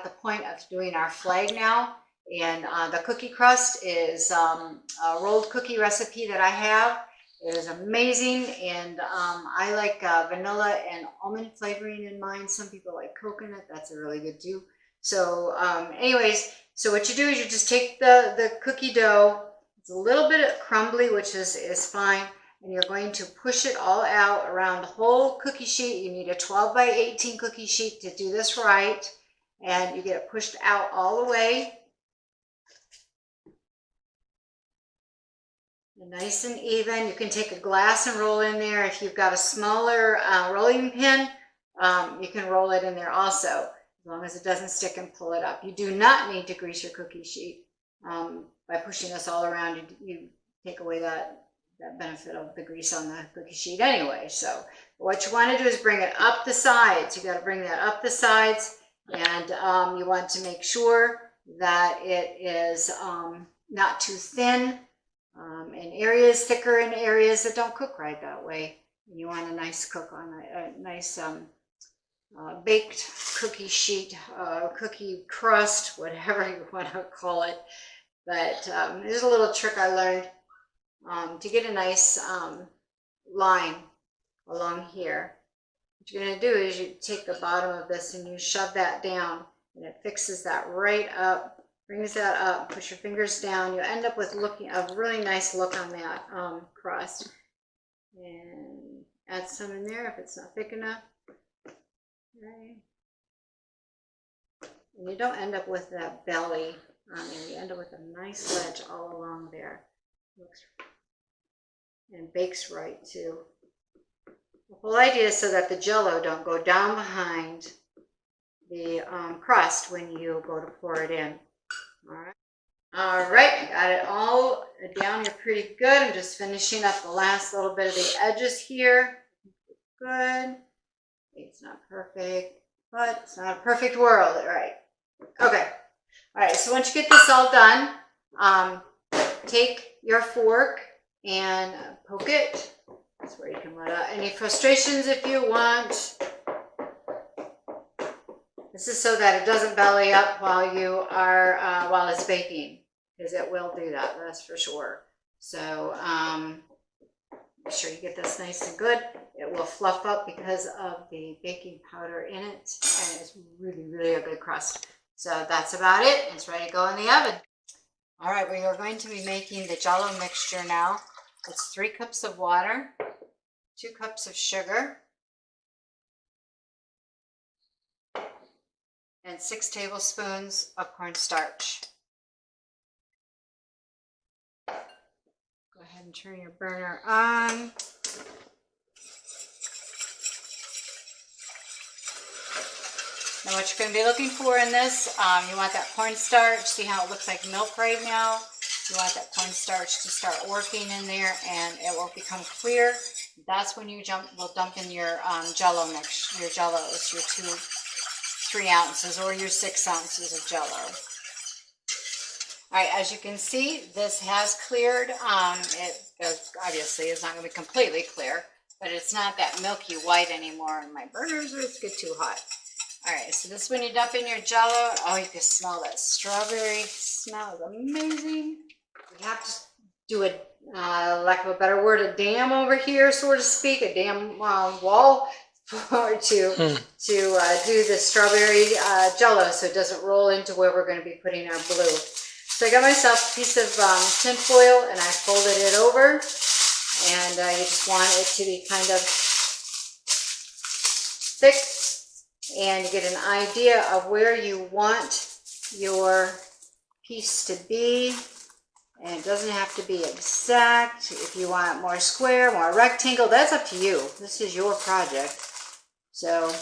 at the point of doing our flag now. And the cookie crust is a rolled cookie recipe that I have. It is amazing, and I like vanilla and almond flavoring in mine. Some people like coconut. That's a really good too. So anyways, so what you do is you just take the cookie dough. It's a little bit crumbly, which is fine. And you're going to push it all out around the whole cookie sheet. You need a 12 by 18 cookie sheet to do this right. And you get it pushed out all the way. Nice and even. You can take a glass and roll in there. If you've got a smaller rolling pin, you can roll it in there also, as long as it doesn't stick, and pull it up. You do not need to grease your cookie sheet. By pushing this all around, you take away that benefit of the grease on the cookie sheet anyway. So what you want to do is bring it up the sides. You got to bring that up the sides, and you want to make sure that it is not too thin. In areas thicker, in areas that don't cook right that way. You want a nice cook on a nice baked cookie sheet, cookie crust, whatever you want to call it. But there's a little trick I learned to get a nice line along here. What you're going to do is you take the bottom of this and you shove that down, and it fixes that right up. Brings that up, push your fingers down. You end up with a really nice look on that crust. And add some in there if it's not thick enough. Okay. And you don't end up with that belly on there. You end up with a nice ledge all along there. Looks and bakes right too. The whole idea is so that the Jell-O don't go down behind the crust when you go to pour it in. All right, I got it all down here pretty good. I'm just finishing up the last little bit of the edges here. Good. It's not perfect, but it's not a perfect world, right? Okay. All right, so once you get this all done, take your fork and poke it. That's where you can let out any frustrations if you want. This is so that it doesn't belly up while you are while it's baking, because it will do that. That's for sure. So make sure you get this nice and good. It will fluff up because of the baking powder in it, and it's really, really a good crust. So that's about it. It's ready to go in the oven. All right, we are going to be making the Jell-O mixture now. It's 3 cups of water, 2 cups of sugar, and 6 tablespoons of cornstarch. Go ahead and turn your burner on. Now what you're going to be looking for in this, you want that cornstarch. See how it looks like milk right now? You want that cornstarch to start working in there, and it will become clear. That's when you will dump in your Jell-O mix, your Jell-Os, your 3 ounces or your 6 ounces of Jell-O. All right, as you can see, this has cleared. It obviously is not going to be completely clear, but it's not that milky white anymore, and my burners get too hot. All right, so this is when you dump in your Jell-O. Oh, you can smell that strawberry smell. It's amazing. We have to do a, lack of a better word, a dam over here, so to speak, a dam wall to do the strawberry Jell-O so it doesn't roll into where we're going to be putting our blue. So I got myself a piece of tin foil and I folded it over, and you just want it to be kind of thick, and you get an idea of where you want your piece to be. And it doesn't have to be exact. If you want it more square, more rectangle, that's up to you. This is your project. So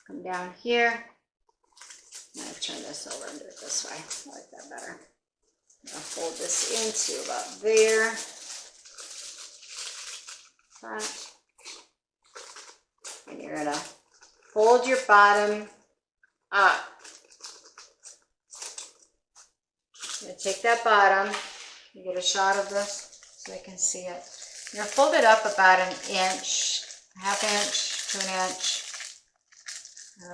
come down here. I'm going to turn this over and do it this way. I like that better. I'm going to fold this into about there. Front. And you're going to fold your bottom up. You're going to take that bottom. You get a shot of this so I can see it. You're going to fold it up about an inch, ½ inch to an inch.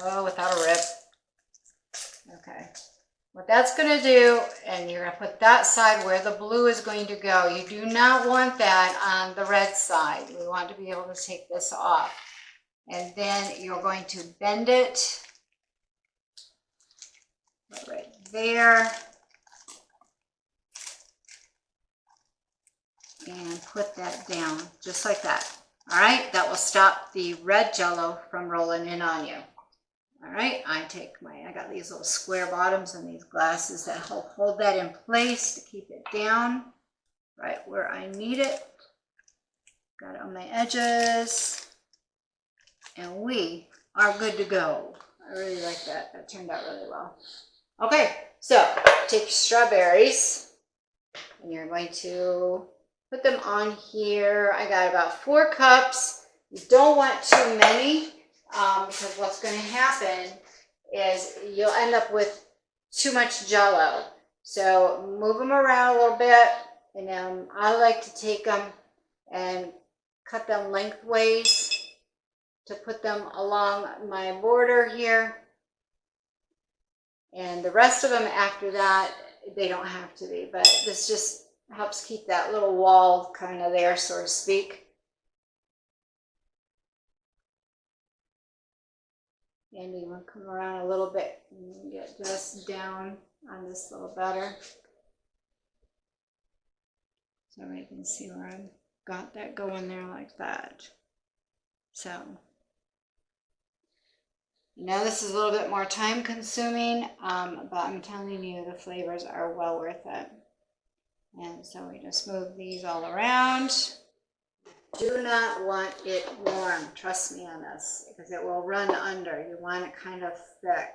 Oh, without a rip. Okay. What that's going to do, and you're going to put that side where the blue is going to go. You do not want that on the red side. We want to be able to take this off. And then you're going to bend it right there. And put that down, just like that. All right, that will stop the red Jell-O from rolling in on you. All right, I got these little square bottoms and these glasses that help hold that in place to keep it down right where I need it. Got it on my edges. And we are good to go. I really like that. That turned out really well. Okay, so take your strawberries and you're going to put them on here. I got about 4 cups. You don't want too many. Because what's going to happen is you'll end up with too much Jell-O. So move them around a little bit, and I like to take them and cut them lengthways to put them along my border here. And the rest of them after that, they don't have to be, but this just helps keep that little wall kind of there, so to speak. And you want to come around a little bit and get just down on this little better. So you can see where I've got that going there like that. So now this is a little bit more time consuming, but I'm telling you the flavors are well worth it. And so we just move these all around. Do not want it warm, trust me on this, because it will run under. You want it kind of thick.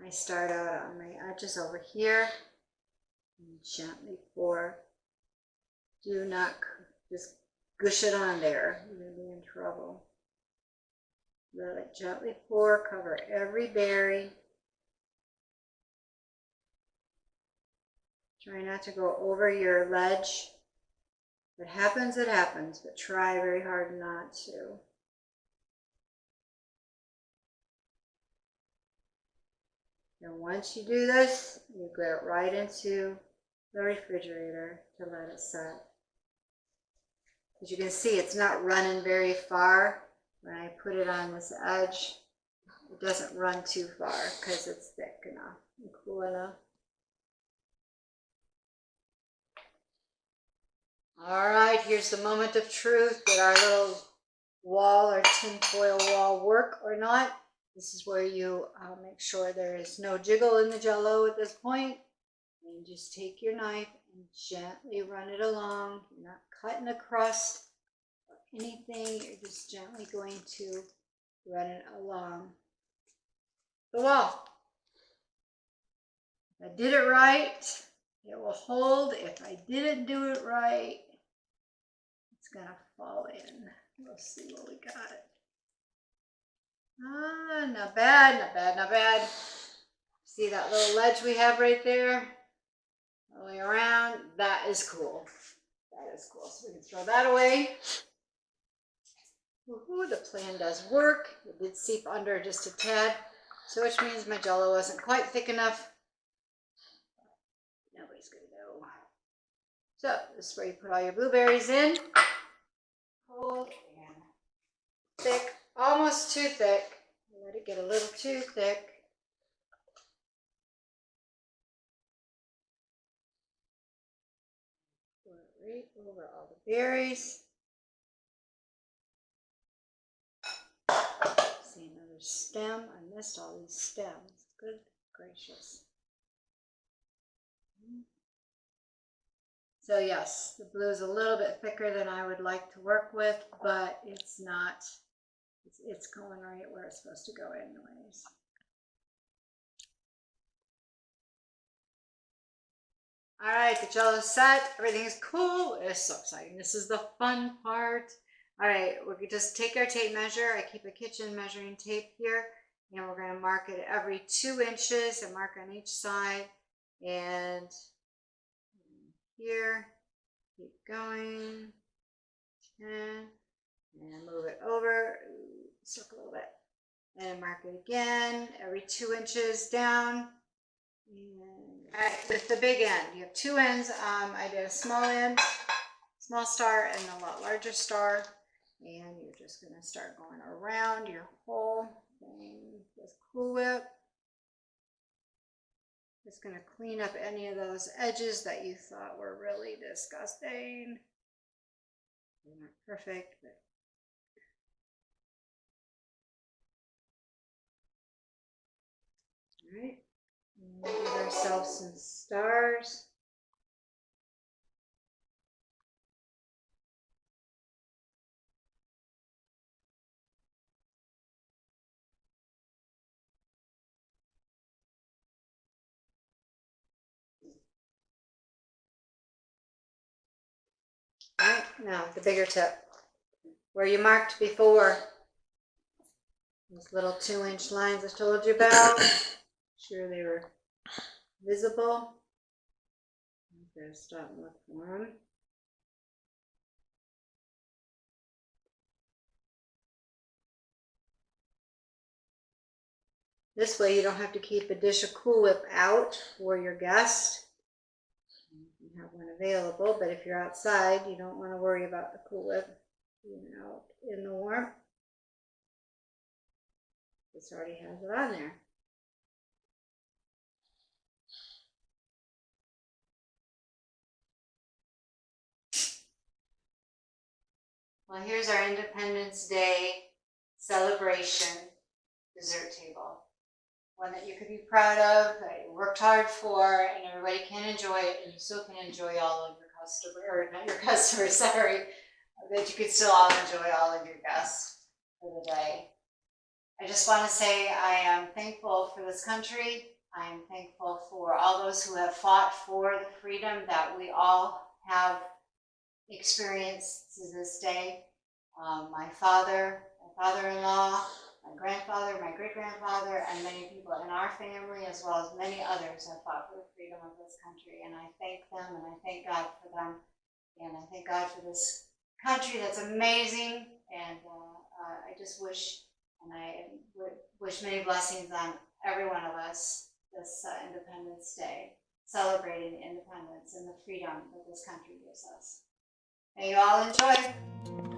I start out on my edges over here and gently pour. Do not just gush it on there. You're going to be in trouble. Let it gently pour, cover every berry. Try not to go over your ledge. If it happens, it happens, but try very hard not to. And once you do this, you get it right into the refrigerator to let it set. As you can see, it's not running very far. When I put it on this edge, it doesn't run too far because it's thick enough and cool enough. All right, here's the moment of truth. Did our little wall or tinfoil wall work or not? This is where you make sure there is no jiggle in the Jell-O at this point. And just take your knife and gently run it along. You're not cutting a crust or anything. You're just gently going to run it along the wall. If I did it right, it will hold. If I didn't do it right, it's going to fall in. We'll see what we got. Not bad, not bad, not bad. See that little ledge we have right there? All the way around. That is cool. That is cool. So we can throw that away. Woohoo, the plan does work. It did seep under just a tad, so which means my Jell-O wasn't quite thick enough. Nobody's gonna know. So this is where you put all your blueberries in. Cold and thick, almost too thick. Let it get a little too thick. Pour it right over all the berries. See another stem. I missed all these stems. Good gracious. So yes, the blue is a little bit thicker than I would like to work with, but it's not, it's going right where it's supposed to go anyways. All right, the Jell-O's set, everything's cool. It's so exciting. This is the fun part. All right, we could just take our tape measure. I keep a kitchen measuring tape here, and we're going to mark it every 2 inches and mark on each side. And here, keep going. and move it over, circle a little bit, and mark it again every 2 inches down. And with the big end, you have 2 ends. I did a small end, small star, and a lot larger star. And you're just going to start going around your whole thing with Cool Whip. It's going to clean up any of those edges that you thought were really disgusting. They're not perfect, but all right. We'll give ourselves some stars. All right, now the bigger tip. Where you marked before, those little 2-inch lines I told you about, sure they were visible. I'm going to stop and look for them. This way you don't have to keep a dish of Cool Whip out for your guest. You have one available, but if you're outside, you don't want to worry about the Cool Whip being out in the warmth. This already has it on there. Well, here's our Independence Day celebration dessert table. One that you could be proud of, that you worked hard for, and everybody can enjoy it, and you still can enjoy all of your customers, or not your customers, sorry, that you could still all enjoy all of your guests for the day. I just want to say I am thankful for this country. I am thankful for all those who have fought for the freedom that we all have experienced to this day. My father, my father-in-law, my grandfather, my great-grandfather, and many people in our family, as well as many others, have fought for the freedom of this country. And I thank them, and I thank God for them. And I thank God for this country that's amazing. And I just wish, and I wish many blessings on every one of us this Independence Day, celebrating the independence and the freedom that this country gives us. May you all enjoy.